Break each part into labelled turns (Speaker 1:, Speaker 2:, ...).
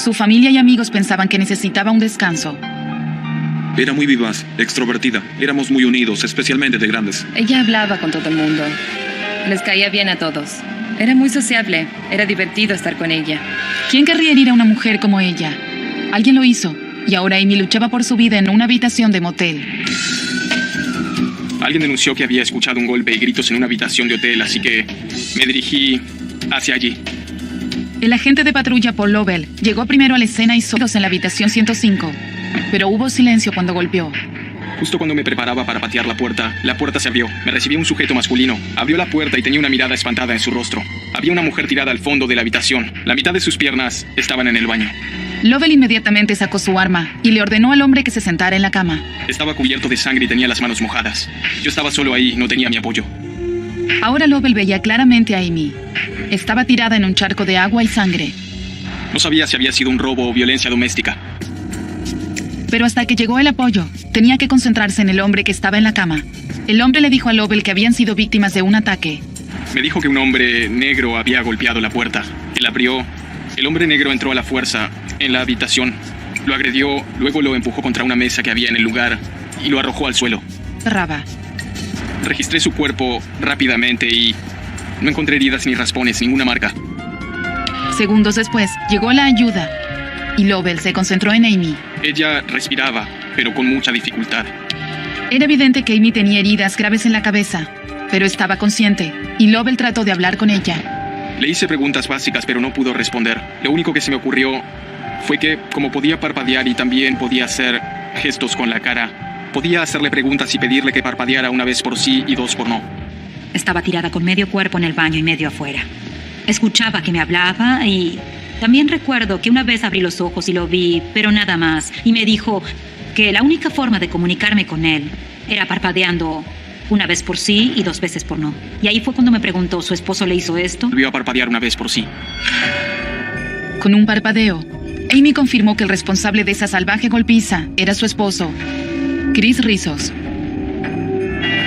Speaker 1: Su familia y amigos pensaban que necesitaba un descanso.
Speaker 2: Era muy vivaz, extrovertida. Éramos muy unidos, especialmente de grandes.
Speaker 3: Ella hablaba con todo el mundo. Les caía bien a todos. Era muy sociable. Era divertido estar con ella.
Speaker 1: ¿Quién querría herir a una mujer como ella? Alguien lo hizo, y ahora Amy luchaba por su vida en una habitación de motel.
Speaker 4: Alguien denunció que había escuchado un golpe y gritos en una habitación de hotel, así que me dirigí hacia allí.
Speaker 1: El agente de patrulla Paul Lovell llegó primero a la escena y sonidos en la habitación 105, pero hubo silencio cuando golpeó.
Speaker 4: Justo cuando me preparaba para patear la puerta se abrió. Me recibía un sujeto masculino. Abrió la puerta y tenía una mirada espantada en su rostro. Había una mujer tirada al fondo de la habitación. La mitad de sus piernas estaban en el baño.
Speaker 1: Lovell inmediatamente sacó su arma y le ordenó al hombre que se sentara en la cama.
Speaker 4: Estaba cubierto de sangre y tenía las manos mojadas. Yo estaba solo ahí, no tenía mi apoyo.
Speaker 1: Ahora Lovell veía claramente a Amy. Estaba tirada en un charco de agua y sangre.
Speaker 4: No sabía si había sido un robo o violencia doméstica.
Speaker 1: Pero hasta que llegó el apoyo, tenía que concentrarse en el hombre que estaba en la cama. El hombre le dijo a Lovell que habían sido víctimas de un ataque.
Speaker 4: Me dijo que un hombre negro había golpeado la puerta. Él abrió. El hombre negro entró a la fuerza en la habitación. Lo agredió, luego lo empujó contra una mesa que había en el lugar y lo arrojó al suelo.
Speaker 1: Cerraba.
Speaker 4: Registré su cuerpo rápidamente y no encontré heridas ni raspones, ninguna marca.
Speaker 1: Segundos después, llegó la ayuda y Lovell se concentró en Amy.
Speaker 4: Ella respiraba, pero con mucha dificultad.
Speaker 1: Era evidente que Amy tenía heridas graves en la cabeza, pero estaba consciente y Lovell trató de hablar con ella.
Speaker 4: Le hice preguntas básicas, pero no pudo responder. Lo único que se me ocurrió fue que, como podía parpadear y también podía hacer gestos con la cara, podía hacerle preguntas y pedirle que parpadeara una vez por sí y dos por no.
Speaker 5: Estaba tirada con medio cuerpo en el baño y medio afuera. Escuchaba que me hablaba y también recuerdo que una vez abrí los ojos y lo vi, pero nada más. Y me dijo que la única forma de comunicarme con él era parpadeando una vez por sí y dos veces por no. Y ahí fue cuando me preguntó, ¿su esposo le hizo esto?
Speaker 4: Volvió a parpadear una vez por sí.
Speaker 1: Con un parpadeo, Amy confirmó que el responsable de esa salvaje golpiza era su esposo, Chris Rizos.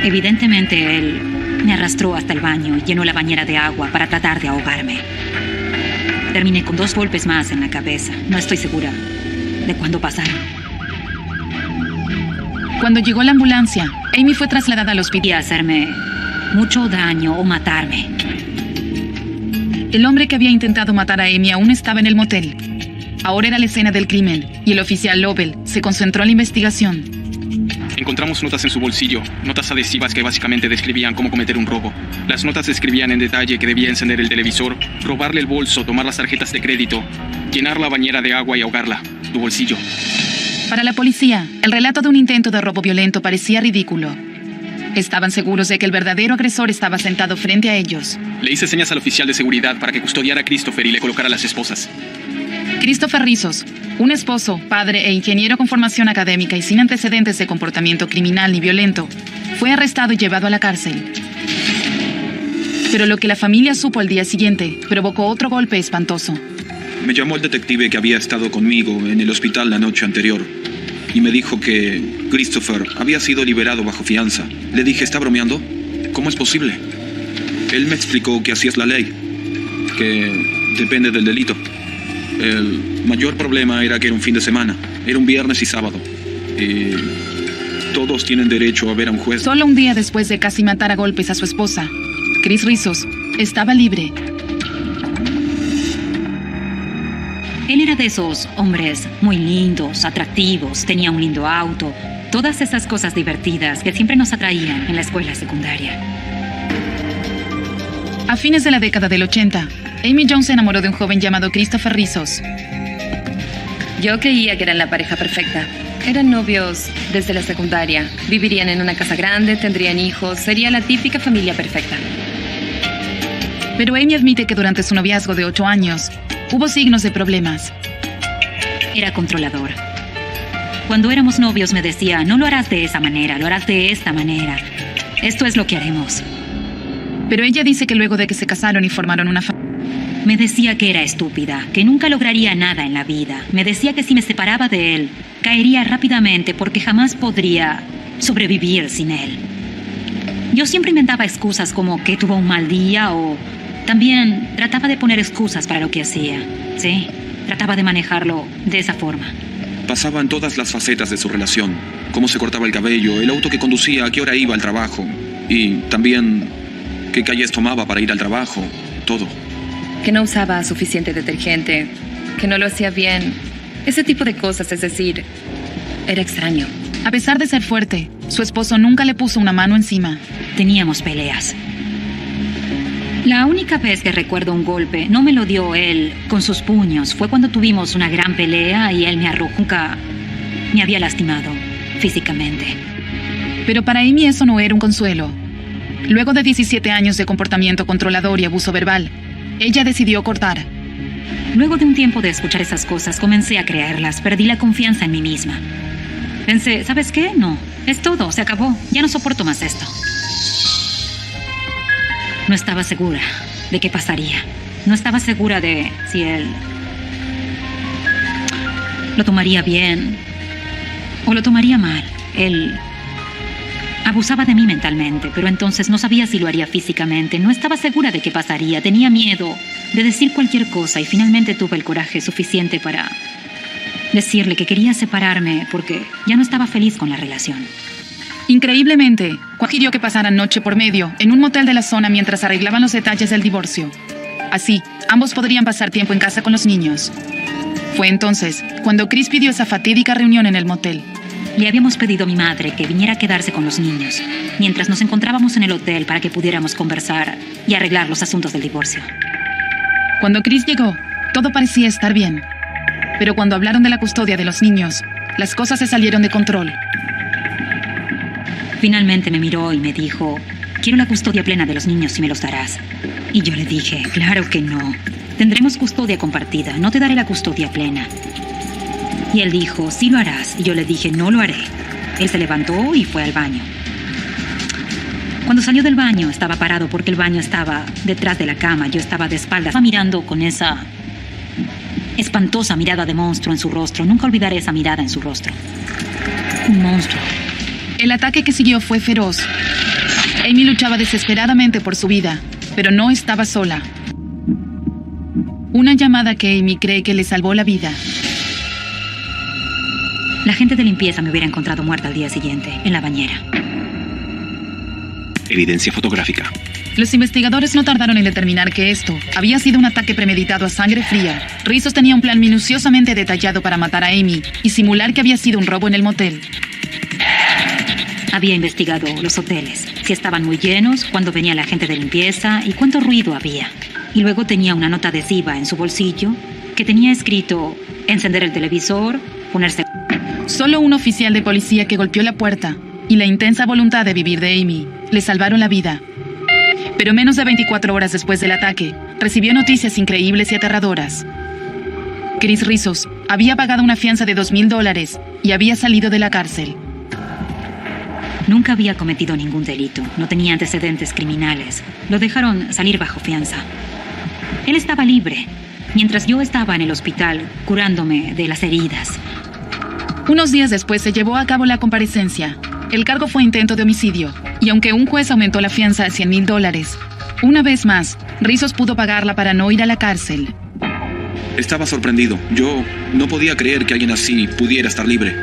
Speaker 5: Evidentemente él me arrastró hasta el baño y llenó la bañera de agua para tratar de ahogarme. Terminé con 2 golpes más en la cabeza. No estoy segura de cuándo pasaron.
Speaker 1: Cuando llegó la ambulancia, Amy fue trasladada al hospital.
Speaker 5: Podía hacerme mucho daño o matarme.
Speaker 1: El hombre que había intentado matar a Amy aún estaba en el motel. Ahora era la escena del crimen y el oficial Lovell se concentró en la investigación.
Speaker 4: Encontramos notas en su bolsillo, notas adhesivas que básicamente describían cómo cometer un robo. Las notas describían en detalle que debía encender el televisor, robarle el bolso, tomar las tarjetas de crédito, llenar la bañera de agua y ahogarla. Tu bolsillo.
Speaker 1: Para la policía, el relato de un intento de robo violento parecía ridículo. Estaban seguros de que el verdadero agresor estaba sentado frente a ellos.
Speaker 4: Le hice señas al oficial de seguridad para que custodiara a Christopher y le colocara las esposas.
Speaker 1: Christopher Rizos, un esposo, padre e ingeniero con formación académica y sin antecedentes de comportamiento criminal ni violento, fue arrestado y llevado a la cárcel. Pero lo que la familia supo al día siguiente provocó otro golpe espantoso.
Speaker 2: Me llamó el detective que había estado conmigo en el hospital la noche anterior y me dijo que Christopher había sido liberado bajo fianza. Le dije, ¿está bromeando? ¿Cómo es posible? Él me explicó que así es la ley, que depende del delito. El mayor problema era que era un fin de semana, era un viernes y sábado. Y todos tienen derecho a ver a un juez.
Speaker 1: Solo un día después de casi matar a golpes a su esposa, Chris Rizos estaba libre.
Speaker 5: Él era de esos hombres muy lindos, atractivos, tenía un lindo auto, todas esas cosas divertidas que siempre nos atraían en la escuela secundaria.
Speaker 1: A fines de la década del 80, Amy Jones se enamoró de un joven llamado Christopher Rizos.
Speaker 3: Yo creía que eran la pareja perfecta. Eran novios desde la secundaria. Vivirían en una casa grande, tendrían hijos. Sería la típica familia perfecta.
Speaker 1: Pero Amy admite que durante su noviazgo de 8 años, hubo signos de problemas.
Speaker 5: Era controlador. Cuando éramos novios me decía, no lo harás de esa manera, lo harás de esta manera. Esto es lo que haremos.
Speaker 1: Pero ella dice que luego de que se casaron y formaron una familia,
Speaker 5: me decía que era estúpida, que nunca lograría nada en la vida. Me decía que si me separaba de él, caería rápidamente porque jamás podría sobrevivir sin él. Yo siempre inventaba excusas como que tuvo un mal día o también trataba de poner excusas para lo que hacía, ¿sí? trataba de manejarlo de esa forma.
Speaker 2: Pasaba en todas las facetas de su relación. Cómo se cortaba el cabello, el auto que conducía, a qué hora iba al trabajo. Y también qué calles tomaba para ir al trabajo. Todo.
Speaker 3: Que no usaba suficiente detergente, que no lo hacía bien. Ese tipo de cosas, es decir, era extraño.
Speaker 1: A pesar de ser fuerte, su esposo nunca le puso una mano encima.
Speaker 5: Teníamos peleas. La única vez que recuerdo un golpe no me lo dio él con sus puños. Fue cuando tuvimos una gran pelea y él me arrojó. Nunca me había lastimado físicamente.
Speaker 1: Pero para Amy eso no era un consuelo. Luego de 17 años de comportamiento controlador y abuso verbal, ella decidió cortar.
Speaker 5: Luego de un tiempo de escuchar esas cosas, comencé a creerlas. Perdí la confianza en mí misma. Pensé, ¿sabes qué? No, es todo, se acabó. Ya no soporto más esto. No estaba segura de qué pasaría. No estaba segura de si él lo tomaría bien o lo tomaría mal. Él abusaba de mí mentalmente, pero entonces no sabía si lo haría físicamente. No estaba segura de qué pasaría. Tenía miedo de decir cualquier cosa y finalmente tuve el coraje suficiente para decirle que quería separarme porque ya no estaba feliz con la relación.
Speaker 1: Increíblemente, sugirió que pasaran noche por medio en un motel de la zona mientras arreglaban los detalles del divorcio. Así, ambos podrían pasar tiempo en casa con los niños. Fue entonces cuando Chris pidió esa fatídica reunión en el motel.
Speaker 5: Le habíamos pedido a mi madre que viniera a quedarse con los niños, mientras nos encontrábamos en el hotel para que pudiéramos conversar y arreglar los asuntos del divorcio.
Speaker 1: Cuando Chris llegó, todo parecía estar bien. Pero cuando hablaron de la custodia de los niños, las cosas se salieron de control.
Speaker 5: Finalmente me miró y me dijo, quiero la custodia plena de los niños si me los darás. Y yo le dije, claro que no. Tendremos custodia compartida, no te daré la custodia plena. Y él dijo, sí lo harás. Y yo le dije, no lo haré. Él se levantó y fue al baño. Cuando salió del baño, estaba parado porque el baño estaba detrás de la cama. Yo estaba de espaldas. Estaba mirando con esa espantosa mirada de monstruo en su rostro. Nunca olvidaré esa mirada en su rostro. Un monstruo.
Speaker 1: El ataque que siguió fue feroz. Amy luchaba desesperadamente por su vida, pero no estaba sola. Una llamada que Amy cree que le salvó la vida.
Speaker 5: La gente de limpieza me hubiera encontrado muerta al día siguiente, en la bañera.
Speaker 6: Evidencia fotográfica.
Speaker 1: Los investigadores no tardaron en determinar que esto había sido un ataque premeditado a sangre fría. Rizos tenía un plan minuciosamente detallado para matar a Amy y simular que había sido un robo en el motel.
Speaker 5: Había investigado los hoteles, si estaban muy llenos, cuándo venía la gente de limpieza y cuánto ruido había. Y luego tenía una nota adhesiva en su bolsillo que tenía escrito encender el televisor, ponerse...
Speaker 1: Solo un oficial de policía que golpeó la puerta y la intensa voluntad de vivir de Amy le salvaron la vida. Pero menos de 24 horas después del ataque, recibió noticias increíbles y aterradoras. Chris Rizos había pagado una fianza de $2,000 y había salido de la cárcel.
Speaker 5: Nunca había cometido ningún delito, no tenía antecedentes criminales. Lo dejaron salir bajo fianza. Él estaba libre, mientras yo estaba en el hospital curándome de las heridas.
Speaker 1: Unos días después se llevó a cabo la comparecencia. El cargo fue intento de homicidio, y aunque un juez aumentó la fianza a $100,000, una vez más, Rizos pudo pagarla para no ir a la cárcel.
Speaker 2: Estaba sorprendido. Yo no podía creer que alguien así pudiera estar libre.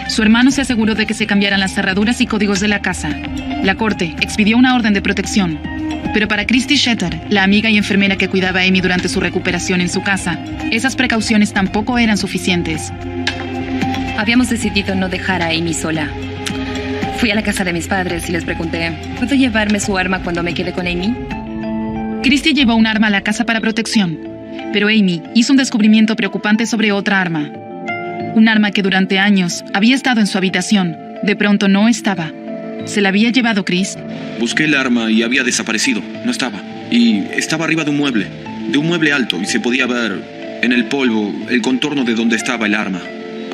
Speaker 1: Su hermano se aseguró de que se cambiaran las cerraduras y códigos de la casa. La corte expidió una orden de protección. Pero para Christy Shetter, la amiga y enfermera que cuidaba a Amy durante su recuperación en su casa, esas precauciones tampoco eran suficientes.
Speaker 3: Habíamos decidido no dejar a Amy sola. Fui a la casa de mis padres y les pregunté, ¿puedo llevarme su arma cuando me quede con Amy?
Speaker 1: Christy llevó un arma a la casa para protección, pero Amy hizo un descubrimiento preocupante sobre otra arma. Un arma que durante años había estado en su habitación, de pronto no estaba. ¿Se la había llevado Chris?
Speaker 2: Busqué el arma y había desaparecido. No estaba. Y estaba arriba de un mueble alto, y se podía ver en el polvo el contorno de donde estaba el arma.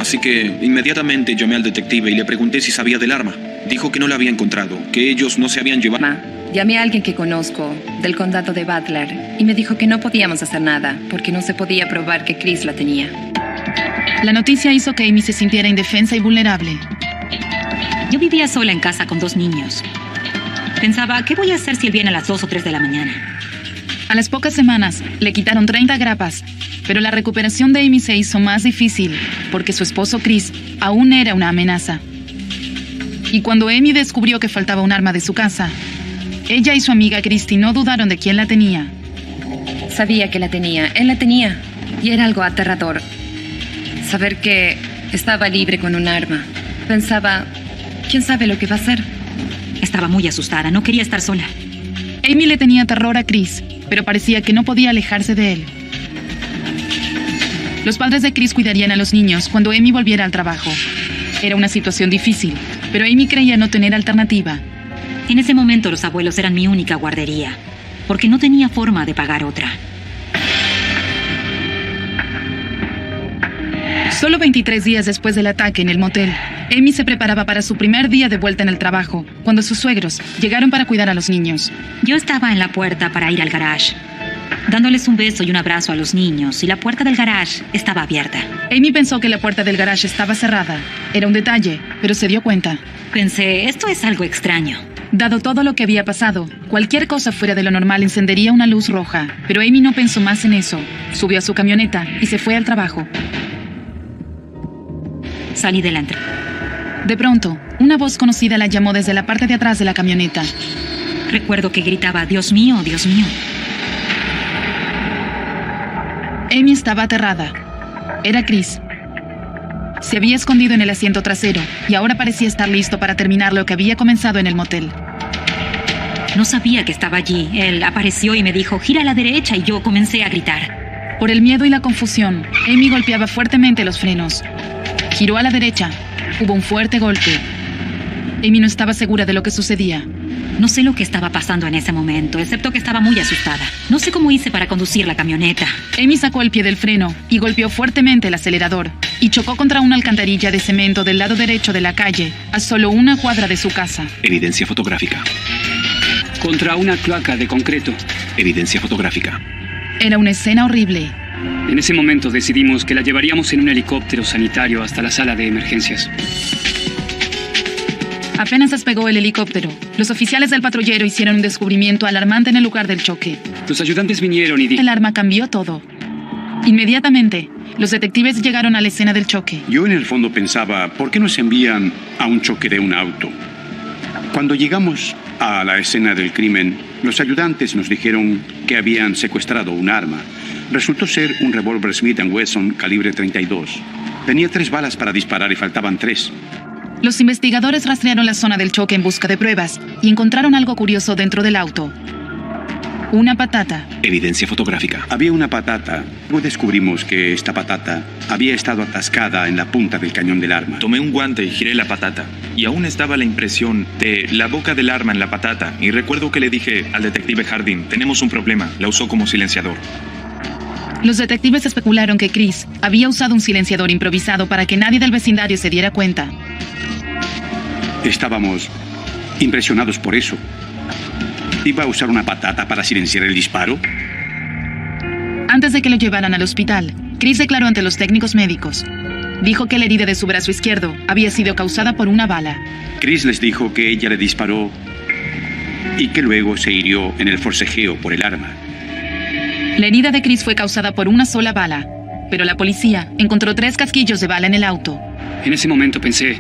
Speaker 2: Así que inmediatamente llamé al detective y le pregunté si sabía del arma. Dijo que no la había encontrado, que ellos no se habían llevado.
Speaker 3: Llamé a alguien que conozco, del condado de Butler, y me dijo que no podíamos hacer nada, porque no se podía probar que Chris la tenía.
Speaker 1: La noticia hizo que Amy se sintiera indefensa y vulnerable.
Speaker 5: Yo vivía sola en casa con 2 niños. Pensaba, ¿qué voy a hacer si él viene a las 2 o 3 de la mañana?
Speaker 1: A las pocas semanas, le quitaron 30 grapas, pero la recuperación de Amy se hizo más difícil porque su esposo Chris aún era una amenaza. Y cuando Amy descubrió que faltaba un arma de su casa, ella y su amiga Christy no dudaron de quién la tenía.
Speaker 3: Sabía que la tenía, él la tenía, y era algo aterrador. Saber que estaba libre con un arma. Pensaba, ¿quién sabe lo que va a hacer?
Speaker 5: Estaba muy asustada, no quería estar sola.
Speaker 1: Amy le tenía terror a Chris, pero parecía que no podía alejarse de él. Los padres de Chris cuidarían a los niños cuando Amy volviera al trabajo. Era una situación difícil, pero Amy creía no tener alternativa.
Speaker 5: En ese momento los abuelos eran mi única guardería, porque no tenía forma de pagar otra.
Speaker 1: Solo 23 días después del ataque en el motel, Amy se preparaba para su primer día de vuelta en el trabajo, cuando sus suegros llegaron para cuidar a los niños.
Speaker 5: Yo estaba en la puerta para ir al garage, dándoles un beso y un abrazo a los niños, y la puerta del garage estaba abierta.
Speaker 1: Amy pensó que la puerta del garage estaba cerrada. Era un detalle, pero se dio cuenta.
Speaker 5: Pensé, esto es algo extraño.
Speaker 1: Dado todo lo que había pasado, cualquier cosa fuera de lo normal encendería una luz roja, pero Amy no pensó más en eso. Subió a su camioneta y se fue al trabajo.
Speaker 5: Salí de la entrada.
Speaker 1: De pronto, una voz conocida la llamó desde la parte de atrás de la camioneta.
Speaker 5: Recuerdo que gritaba, Dios mío, Dios mío.
Speaker 1: Amy estaba aterrada. Era Chris. Se había escondido en el asiento trasero y ahora parecía estar listo para terminar lo que había comenzado en el motel.
Speaker 5: No sabía que estaba allí. Él apareció y me dijo, gira a la derecha, y yo comencé a gritar.
Speaker 1: Por el miedo y la confusión, Amy golpeaba fuertemente los frenos. Giró a la derecha. Hubo un fuerte golpe. Amy no estaba segura de lo que sucedía.
Speaker 5: No sé lo que estaba pasando en ese momento, excepto que estaba muy asustada. No sé cómo hice para conducir la camioneta.
Speaker 1: Amy sacó el pie del freno y golpeó fuertemente el acelerador y chocó contra una alcantarilla de cemento del lado derecho de la calle, a solo una cuadra de su casa.
Speaker 2: Evidencia fotográfica.
Speaker 6: Contra una cloaca de concreto.
Speaker 2: Evidencia fotográfica.
Speaker 1: Era una escena horrible.
Speaker 6: En ese momento decidimos que la llevaríamos en un helicóptero sanitario hasta la sala de emergencias.
Speaker 1: Apenas despegó el helicóptero, los oficiales del patrullero hicieron un descubrimiento alarmante en el lugar del choque.
Speaker 6: Los ayudantes vinieron y
Speaker 1: El arma cambió todo. Inmediatamente, los detectives llegaron a la escena del choque.
Speaker 7: Yo en el fondo pensaba, ¿por qué nos envían a un choque de un auto? Cuando llegamos a la escena del crimen, los ayudantes nos dijeron que habían secuestrado un arma. Resultó ser un revólver Smith & Wesson calibre 32. Tenía 3 balas para disparar y faltaban 3.
Speaker 1: Los investigadores rastrearon la zona del choque en busca de pruebas y encontraron algo curioso dentro del auto. Una patata.
Speaker 2: Evidencia fotográfica.
Speaker 7: Había una patata. Luego descubrimos que esta patata había estado atascada en la punta del cañón del arma.
Speaker 8: Tomé un guante y giré la patata. Y aún estaba la impresión de la boca del arma en la patata. Y recuerdo que le dije al detective Hardin, tenemos un problema. La usó como silenciador.
Speaker 1: Los detectives especularon que Chris había usado un silenciador improvisado para que nadie del vecindario se diera cuenta.
Speaker 7: Estábamos impresionados por eso. ¿Iba a usar una patata para silenciar el disparo?
Speaker 1: Antes de que lo llevaran al hospital, Chris declaró ante los técnicos médicos. Dijo que la herida de su brazo izquierdo había sido causada por una bala.
Speaker 7: Chris les dijo que ella le disparó y que luego se hirió en el forcejeo por el arma.
Speaker 1: La herida de Chris fue causada por una sola bala, pero la policía encontró 3 casquillos de bala en el auto.
Speaker 6: En ese momento pensé,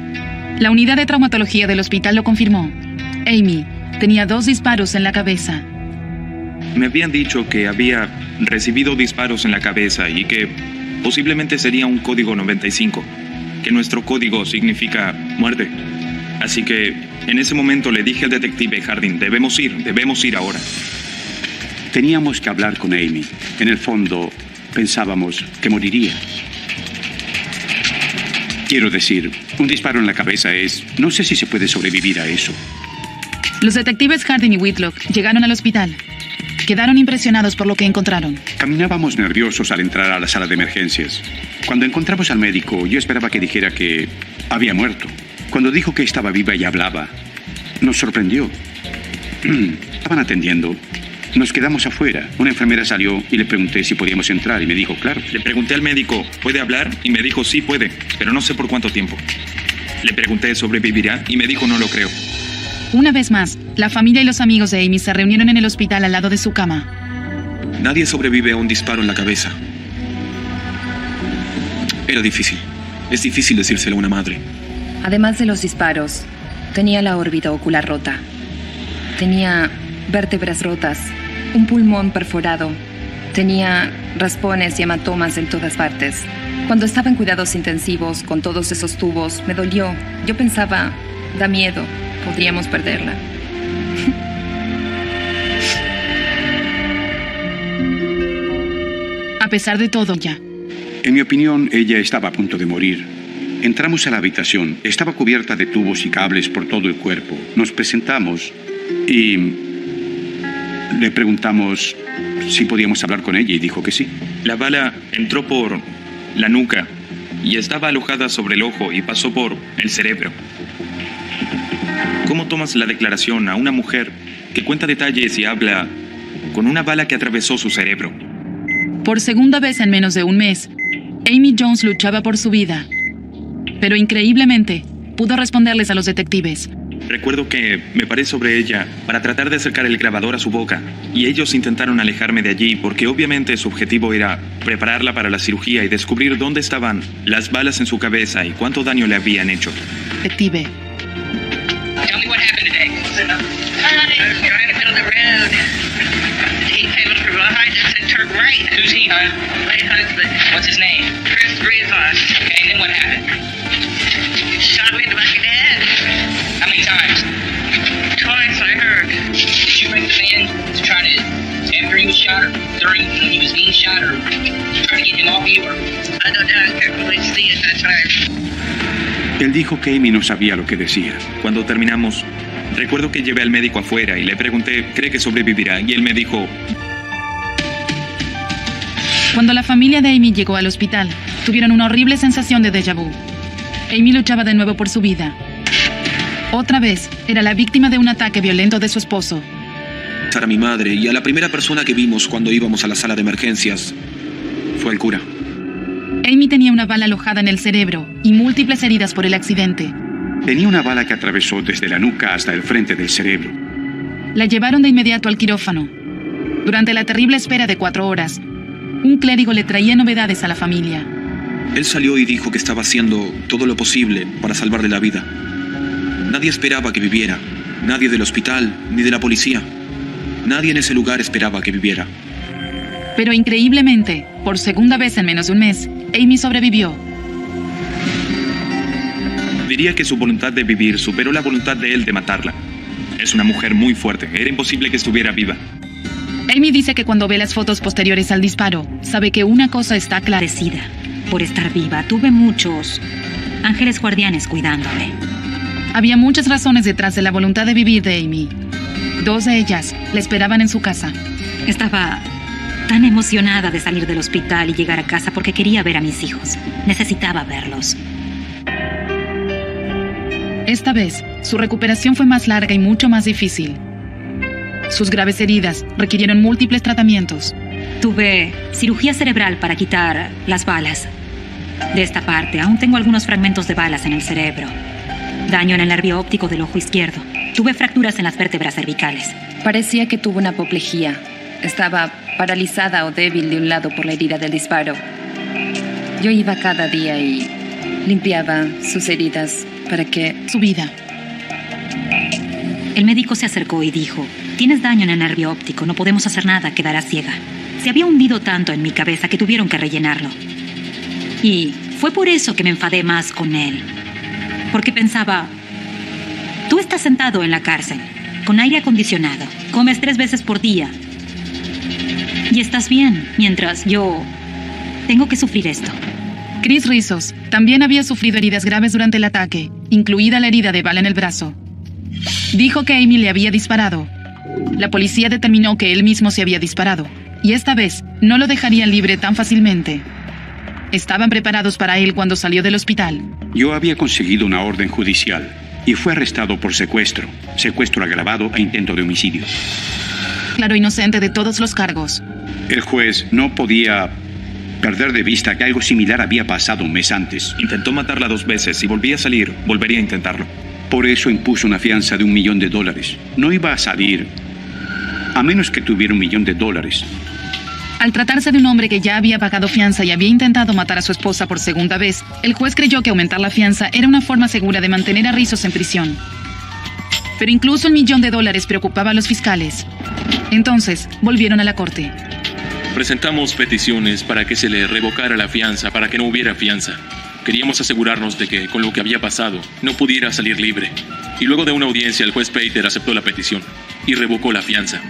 Speaker 1: La unidad de traumatología del hospital lo confirmó. Amy tenía 2 disparos en la cabeza.
Speaker 8: Me habían dicho que había recibido disparos en la cabeza y que posiblemente sería un código 95, que nuestro código significa muerte. Así que en ese momento le dije al detective Hardin, debemos ir ahora.
Speaker 7: Teníamos que hablar con Amy. En el fondo, pensábamos que moriría. Quiero decir, un disparo en la cabeza es... No sé si se puede sobrevivir a eso.
Speaker 1: Los detectives Hardin y Whitlock llegaron al hospital. Quedaron impresionados por lo que encontraron.
Speaker 7: Caminábamos nerviosos al entrar a la sala de emergencias. Cuando encontramos al médico, yo esperaba que dijera que había muerto. Cuando dijo que estaba viva y hablaba, nos sorprendió. Estaban atendiendo. Nos quedamos afuera. Una enfermera salió y le pregunté si podíamos entrar y me dijo, claro.
Speaker 8: Le pregunté al médico, ¿puede hablar? Y me dijo, sí puede, pero no sé por cuánto tiempo. Le pregunté, ¿sobrevivirá? Y me dijo, no lo creo.
Speaker 1: Una vez más, la familia y los amigos de Amy se reunieron en el hospital al lado de su cama.
Speaker 2: Nadie sobrevive a un disparo en la cabeza. Era difícil. Es difícil decírselo a una madre.
Speaker 3: Además de los disparos, tenía la órbita ocular rota. Tenía vértebras rotas, un pulmón perforado. Tenía raspones y hematomas en todas partes. Cuando estaba en cuidados intensivos con todos esos tubos, me dolió. Yo pensaba, da miedo, podríamos perderla.
Speaker 1: A pesar de todo, ya.
Speaker 7: En mi opinión, ella estaba a punto de morir. Entramos a la habitación. Estaba cubierta de tubos y cables por todo el cuerpo. Nos presentamos y le preguntamos si podíamos hablar con ella y dijo que sí.
Speaker 8: La bala entró por la nuca y estaba alojada sobre el ojo y pasó por el cerebro. ¿Cómo tomas la declaración a una mujer que cuenta detalles y habla con una bala que atravesó su cerebro?
Speaker 1: Por segunda vez en menos de un mes, Amy Jones luchaba por su vida. Pero increíblemente, pudo responderles a los detectives.
Speaker 8: Recuerdo que me paré sobre ella para tratar de acercar el grabador a su boca, y ellos intentaron alejarme de allí porque obviamente su objetivo era prepararla para la cirugía y descubrir dónde estaban las balas en su cabeza y cuánto daño le habían hecho.
Speaker 1: Detective.
Speaker 9: Tell me what happened today. Trying to middle of the road. He came up from behind us and turned right. Who's he, hon? My husband. What's his name? Chris Rizos. Okay, then what happened? Shot me in the back of the head. How many times? Twice, I heard. Did you bring the man to try to, after he was shot, or during when he was being shot, or try to get him off you, or? I don't know. I can't really see it that time.
Speaker 7: Él dijo que Amy no sabía lo que decía.
Speaker 8: Cuando terminamos, recuerdo que llevé al médico afuera y le pregunté, ¿cree que sobrevivirá? Y él me dijo...
Speaker 1: Cuando la familia de Amy llegó al hospital, tuvieron una horrible sensación de déjà vu. Amy luchaba de nuevo por su vida. Otra vez, era la víctima de un ataque violento de su esposo.
Speaker 2: A mi madre y a la primera persona que vimos cuando íbamos a la sala de emergencias fue el cura.
Speaker 1: Amy tenía una bala alojada en el cerebro y múltiples heridas por el accidente.
Speaker 7: Tenía una bala que atravesó desde la nuca hasta el frente del cerebro.
Speaker 1: La llevaron de inmediato al quirófano. Durante la terrible espera de 4 horas, un clérigo le traía novedades a la familia.
Speaker 2: Él salió y dijo que estaba haciendo todo lo posible para salvarle la vida. Nadie esperaba que viviera. Nadie del hospital, ni de la policía. Nadie en ese lugar esperaba que viviera.
Speaker 1: Pero increíblemente, por segunda vez en menos de un mes, Amy sobrevivió.
Speaker 8: Diría que su voluntad de vivir superó la voluntad de él de matarla. Es una mujer muy fuerte. Era imposible que estuviera viva.
Speaker 1: Amy dice que cuando ve las fotos posteriores al disparo, sabe que una cosa está clara.
Speaker 5: Agradecida por estar viva. Tuve muchos ángeles guardianes cuidándome.
Speaker 1: Había muchas razones detrás de la voluntad de vivir de Amy. 2 de ellas la esperaban en su casa.
Speaker 5: Estaba tan emocionada de salir del hospital y llegar a casa porque quería ver a mis hijos. Necesitaba verlos.
Speaker 1: Esta vez, su recuperación fue más larga y mucho más difícil. Sus graves heridas requirieron múltiples tratamientos.
Speaker 5: Tuve cirugía cerebral para quitar las balas. De esta parte, aún tengo algunos fragmentos de balas en el cerebro. Daño en el nervio óptico del ojo izquierdo. Tuve fracturas en las vértebras cervicales.
Speaker 3: Parecía que tuvo una apoplejía. Estaba paralizada o débil de un lado por la herida del disparo. Yo iba cada día y limpiaba sus heridas para que...
Speaker 1: Su vida.
Speaker 5: El médico se acercó y dijo: tienes daño en el nervio óptico, no podemos hacer nada, quedarás ciega. Se había hundido tanto en mi cabeza que tuvieron que rellenarlo. Y fue por eso que me enfadé más con él. Porque pensaba, tú estás sentado en la cárcel, con aire acondicionado, comes 3 veces por día. Y estás bien, mientras yo tengo que sufrir esto.
Speaker 1: Chris Rizos también había sufrido heridas graves durante el ataque, incluida la herida de bala en el brazo. Dijo que Amy le había disparado. La policía determinó que él mismo se había disparado, y esta vez no lo dejarían libre tan fácilmente. Estaban preparados para él cuando salió del hospital.
Speaker 7: Yo había conseguido una orden judicial y fue arrestado por secuestro, secuestro agravado e intento de homicidio.
Speaker 1: Claro, inocente de todos los cargos.
Speaker 7: El juez no podía perder de vista que algo similar había pasado un mes antes.
Speaker 8: Intentó matarla 2 veces. Si volvía a salir, volvería a intentarlo.
Speaker 7: Por eso impuso una fianza de $1 millón. No iba a salir a menos que tuviera $1 millón.
Speaker 1: Al tratarse de un hombre que ya había pagado fianza y había intentado matar a su esposa por segunda vez, el juez creyó que aumentar la fianza era una forma segura de mantener a Rizos en prisión. Pero incluso $1 millón preocupaba a los fiscales. Entonces, volvieron a la corte.
Speaker 10: Presentamos peticiones para que se le revocara la fianza, para que no hubiera fianza. Queríamos asegurarnos de que, con lo que había pasado, no pudiera salir libre. Y luego de una audiencia, el juez Pater aceptó la petición y revocó la fianza.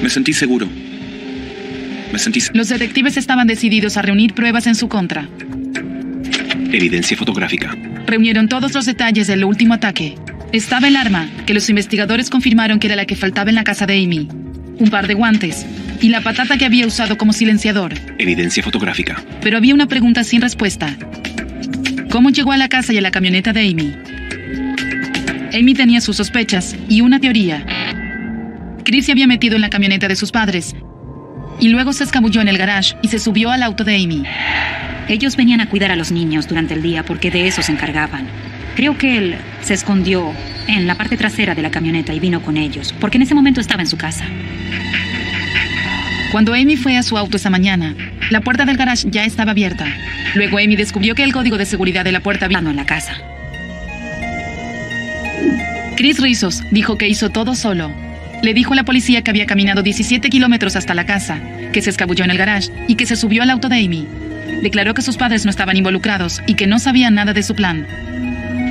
Speaker 2: Me sentí seguro.
Speaker 1: Los detectives estaban decididos a reunir pruebas en su contra.
Speaker 11: Evidencia fotográfica.
Speaker 1: Reunieron todos los detalles del último ataque. Estaba el arma, que los investigadores confirmaron que era la que faltaba en la casa de Amy, un par de guantes y la patata que había usado como silenciador.
Speaker 11: Evidencia fotográfica.
Speaker 1: Pero había una pregunta sin respuesta. ¿Cómo llegó a la casa y a la camioneta de Amy? Amy tenía sus sospechas y una teoría. Chris se había metido en la camioneta de sus padres y luego se escabulló en el garage y se subió al auto de Amy.
Speaker 5: Ellos venían a cuidar a los niños durante el día porque de eso se encargaban. Creo que él se escondió en la parte trasera de la camioneta y vino con ellos, porque en ese momento estaba en su casa.
Speaker 1: Cuando Amy fue a su auto esa mañana, la puerta del garage ya estaba abierta. Luego Amy descubrió que el código de seguridad de la puerta había en la casa. Chris Rizos dijo que hizo todo solo. Le dijo a la policía que había caminado 17 kilómetros hasta la casa, que se escabulló en el garage y que se subió al auto de Amy. Declaró que sus padres no estaban involucrados y que no sabían nada de su plan.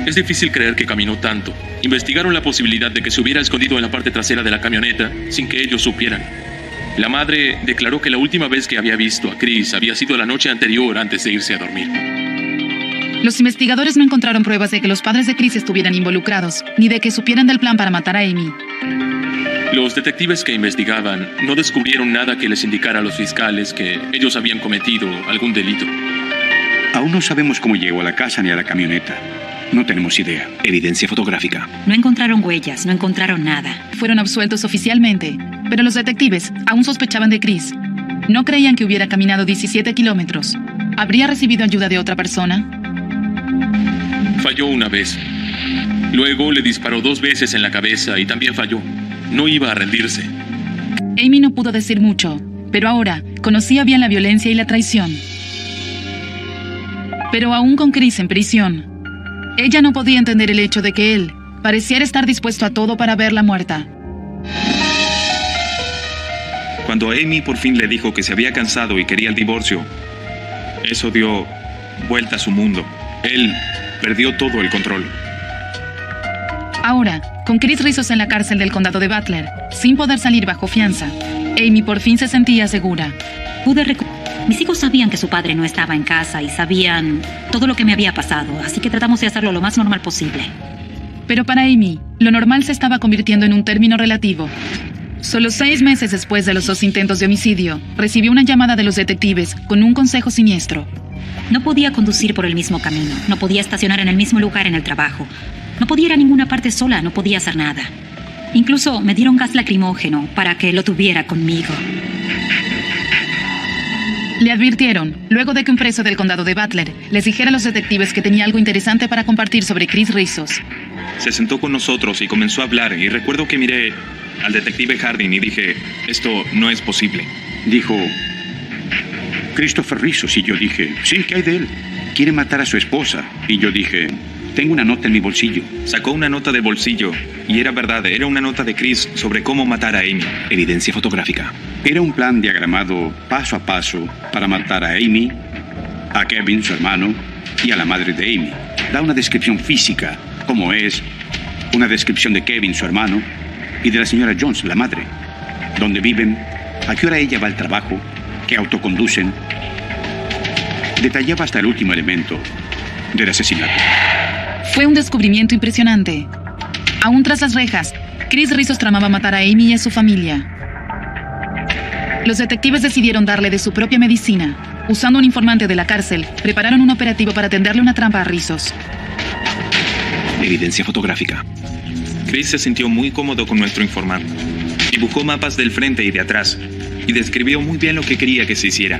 Speaker 10: Es difícil creer que caminó tanto. Investigaron la posibilidad de que se hubiera escondido en la parte trasera de la camioneta sin que ellos supieran. La madre declaró que la última vez que había visto a Chris había sido la noche anterior antes de irse a dormir.
Speaker 1: Los investigadores no encontraron pruebas de que los padres de Chris estuvieran involucrados, ni de que supieran del plan para matar a Amy.
Speaker 10: Los detectives que investigaban no descubrieron nada que les indicara a los fiscales que ellos habían cometido algún delito.
Speaker 7: Aún no sabemos cómo llegó a la casa ni a la camioneta. No tenemos idea.
Speaker 11: Evidencia fotográfica.
Speaker 5: No encontraron huellas, no encontraron nada.
Speaker 1: Fueron absueltos oficialmente, pero los detectives aún sospechaban de Chris. No creían que hubiera caminado 17 kilómetros. ¿Habría recibido ayuda de otra persona?
Speaker 10: Falló una vez. Luego le disparó 2 veces en la cabeza y también falló. No iba a rendirse.
Speaker 1: Amy no pudo decir mucho, pero ahora conocía bien la violencia y la traición. Pero aún con Chris en prisión, ella no podía entender el hecho de que él pareciera estar dispuesto a todo para verla muerta.
Speaker 8: Cuando Amy por fin le dijo que se había cansado y quería el divorcio, eso dio vuelta a su mundo. Él perdió todo el control.
Speaker 1: Ahora, con Chris Rizos en la cárcel del condado de Butler, sin poder salir bajo fianza, Amy por fin se sentía segura.
Speaker 5: Mis hijos sabían que su padre no estaba en casa y sabían todo lo que me había pasado, así que tratamos de hacerlo lo más normal posible.
Speaker 1: Pero para Amy, lo normal se estaba convirtiendo en un término relativo. Solo 6 meses después de los 2 intentos de homicidio, recibió una llamada de los detectives con un consejo siniestro.
Speaker 5: No podía conducir por el mismo camino, no podía estacionar en el mismo lugar en el trabajo, no podía ir a ninguna parte sola, no podía hacer nada. Incluso me dieron gas lacrimógeno para que lo tuviera conmigo.
Speaker 1: Le advirtieron, luego de que un preso del condado de Butler les dijera a los detectives que tenía algo interesante para compartir sobre Chris Rizos.
Speaker 8: Se sentó con nosotros y comenzó a hablar, y recuerdo que miré al detective Harding y dije, esto no es posible.
Speaker 7: Dijo, Christopher Rizos, y yo dije, sí, ¿qué hay de él? Quiere matar a su esposa. Y yo dije, tengo una nota en mi bolsillo.
Speaker 8: Sacó una nota del bolsillo, y era verdad, era una nota de Chris sobre cómo matar a Amy.
Speaker 11: Evidencia fotográfica.
Speaker 7: Era un plan diagramado paso a paso para matar a Amy, a Kevin, su hermano, y a la madre de Amy. Da una descripción física, como es, una descripción de Kevin, su hermano, y de la señora Jones, la madre. Dónde viven, a qué hora ella va al trabajo, qué auto conducen. Detallaba hasta el último elemento del asesinato.
Speaker 1: Fue un descubrimiento impresionante. Aún tras las rejas, Chris Rizos tramaba matar a Amy y a su familia. Los detectives decidieron darle de su propia medicina. Usando un informante de la cárcel, prepararon un operativo para tenderle una trampa a Rizos.
Speaker 11: Evidencia fotográfica.
Speaker 8: Chris se sintió muy cómodo con nuestro informal. Dibujó mapas del frente y de atrás, y describió muy bien lo que quería que se hiciera.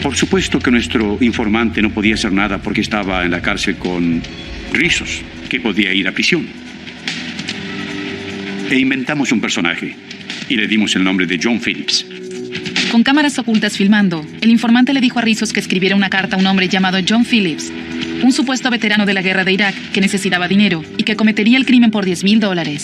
Speaker 7: Por supuesto que nuestro informante no podía hacer nada porque estaba en la cárcel con Rizos, que podía ir a prisión. E inventamos un personaje y le dimos el nombre de John Phillips.
Speaker 1: Con cámaras ocultas filmando, el informante le dijo a Rizos que escribiera una carta a un hombre llamado John Phillips, un supuesto veterano de la guerra de Irak que necesitaba dinero y que cometería el crimen por $10,000.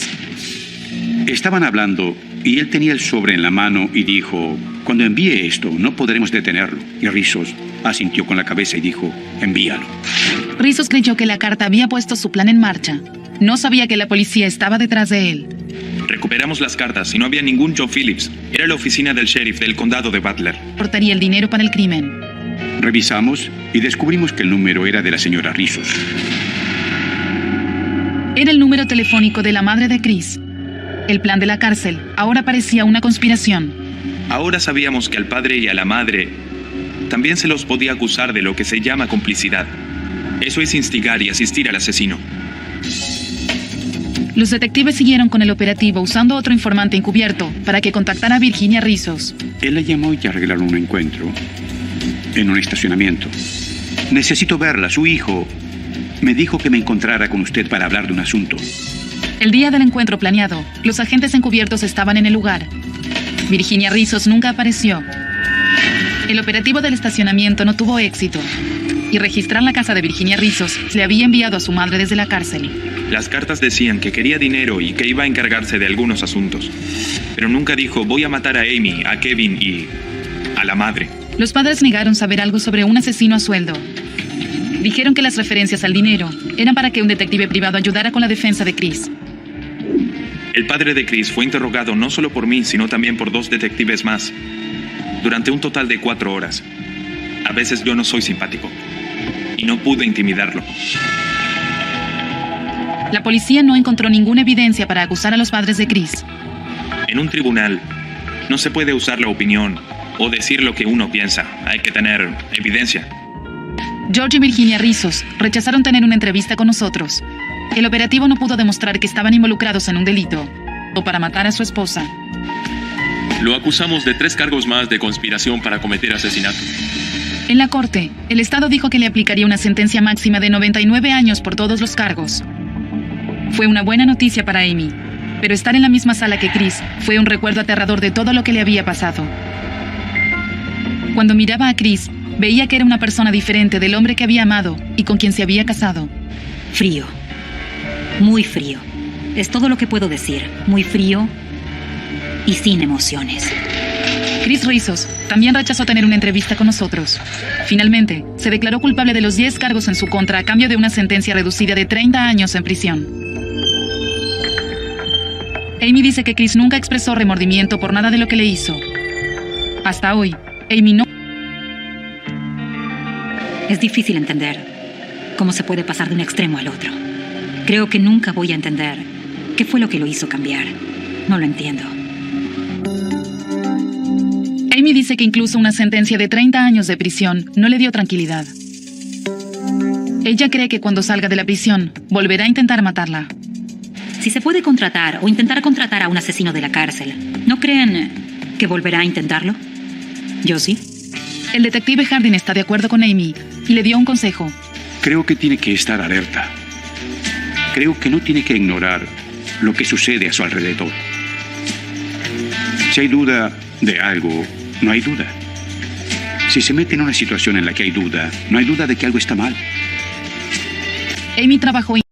Speaker 7: Estaban hablando y él tenía el sobre en la mano y dijo: cuando envíe esto, no podremos detenerlo. Y Rizos asintió con la cabeza y dijo: envíalo.
Speaker 1: Rizos creyó que la carta había puesto su plan en marcha. No sabía que la policía estaba detrás de él.
Speaker 8: Recuperamos las cartas y no había ningún John Phillips. Era la oficina del sheriff del condado de Butler.
Speaker 1: Portaría el dinero para el crimen.
Speaker 7: Revisamos y descubrimos que el número era de la señora Rizos.
Speaker 1: Era el número telefónico de la madre de Chris. El plan de la cárcel ahora parecía una conspiración.
Speaker 8: Ahora sabíamos que al padre y a la madre también se los podía acusar de lo que se llama complicidad. Eso es instigar y asistir al asesino.
Speaker 1: Los detectives siguieron con el operativo usando otro informante encubierto para que contactara a Virginia Rizos.
Speaker 7: Él la llamó y arreglaron un encuentro en un estacionamiento. Necesito verla. Su hijo me dijo que me encontrara con usted para hablar de un asunto.
Speaker 1: El día del encuentro planeado, los agentes encubiertos estaban en el lugar. Virginia Rizos nunca apareció. El operativo del estacionamiento no tuvo éxito y registrar la casa de Virginia Rizos le había enviado a su madre desde la cárcel.
Speaker 8: Las cartas decían que quería dinero y que iba a encargarse de algunos asuntos. Pero nunca dijo: voy a matar a Amy, a Kevin y a la madre.
Speaker 1: Los padres negaron saber algo sobre un asesino a sueldo. Dijeron que las referencias al dinero eran para que un detective privado ayudara con la defensa de Chris.
Speaker 8: El padre de Chris fue interrogado no solo por mí, sino también por 2 detectives más, durante un total de 4 horas. A veces yo no soy simpático y no pude intimidarlo.
Speaker 1: La policía no encontró ninguna evidencia para acusar a los padres de Chris.
Speaker 8: En un tribunal no se puede usar la opinión o decir lo que uno piensa. Hay que tener evidencia.
Speaker 1: George y Virginia Rizos rechazaron tener una entrevista con nosotros. El operativo no pudo demostrar que estaban involucrados en un delito o para matar a su esposa.
Speaker 10: Lo acusamos de 3 cargos más de conspiración para cometer asesinato.
Speaker 1: En la corte, el Estado dijo que le aplicaría una sentencia máxima de 99 años por todos los cargos. Fue una buena noticia para Amy, pero estar en la misma sala que Chris fue un recuerdo aterrador de todo lo que le había pasado. Cuando miraba a Chris, veía que era una persona diferente del hombre que había amado y con quien se había casado.
Speaker 5: Frío. Muy frío. Es todo lo que puedo decir. Muy frío y sin emociones.
Speaker 1: Chris Rizos también rechazó tener una entrevista con nosotros. Finalmente, se declaró culpable de los 10 cargos en su contra a cambio de una sentencia reducida de 30 años en prisión. Amy dice que Chris nunca expresó remordimiento por nada de lo que le hizo. Hasta hoy, Amy no...
Speaker 5: Es difícil entender cómo se puede pasar de un extremo al otro. Creo que nunca voy a entender qué fue lo que lo hizo cambiar. No lo entiendo.
Speaker 1: Amy dice que incluso una sentencia de 30 años de prisión no le dio tranquilidad. Ella cree que cuando salga de la prisión, volverá a intentar matarla.
Speaker 5: Si se puede contratar o intentar contratar a un asesino de la cárcel, ¿no creen que volverá a intentarlo? Yo sí.
Speaker 1: El detective Hardin está de acuerdo con Amy y le dio un consejo.
Speaker 7: Creo que tiene que estar alerta. Creo que no tiene que ignorar lo que sucede a su alrededor. Si hay duda de algo, no hay duda. Si se mete en una situación en la que hay duda, no hay duda de que algo está mal.
Speaker 1: Amy trabajó